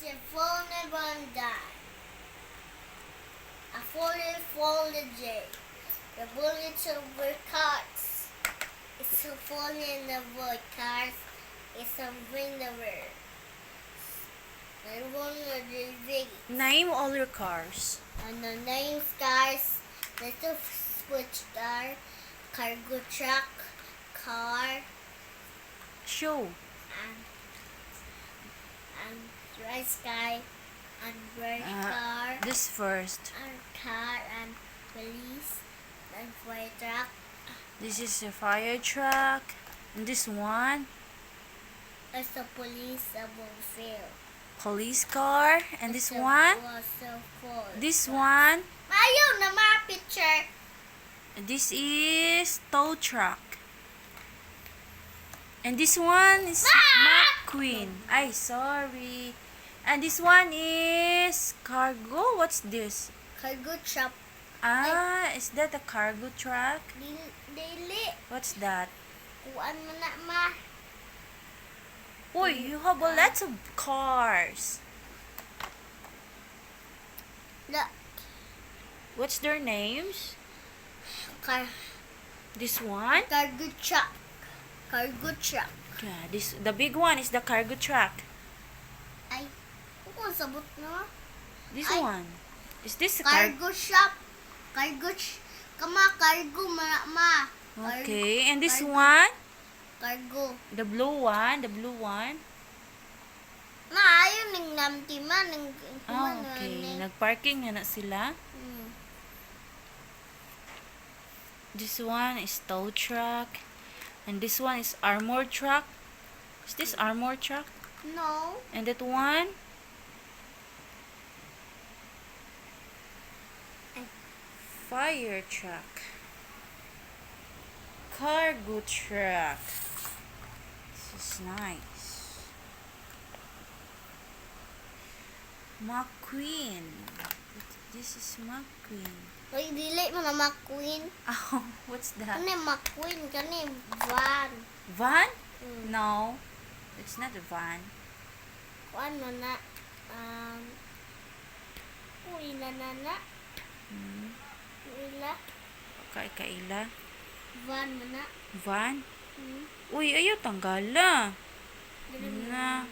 a fallen banda. A fallen J. The bullets over cars. It's a fallen over cars. It's a windower. I want to Leevie. Name all your cars. And the name's cars. Little switch car. Cargo truck. Car. Show. And rice guy. And red car. This first. And car and police and fire truck. This is a fire truck. And this one, It's a police above field. police car. And this one, this one, Ayaw na mga picture. this is tow truck. And this one is McQueen. Ay, sorry. And this one is cargo. What's this? Cargo truck. Is that a cargo truck? Dili. What's that? Kuan mo na ma. Uy, you have lots of cars. The What's their names? car This one? cargo truck. Cargo truck. Yeah, the big one is the cargo truck. Ay, kung sabot na. This Ay. one. Is this a Cargo shop. Kama cargo ma. Okay, and this Cargo. one? Cargo. The blue one, the blue one. Na ayon ning namtima ning Okay, nagparking na sila. Hmm. This one is tow truck. And this one is armor truck. Is this armor truck? No. And that one? Fire truck. Cargo truck. This is nice. McQueen. This is McQueen. Uy, dili mo na McQueen. Oh, what's that? Kani McQueen, kani van. Van? Hmm. No, it's not a van. Kuan mo na. Uy, na. Hmm. Uy, Kaila. van mo na. Van? Hmm. Uy, ayaw tanggala. Dili mo Na.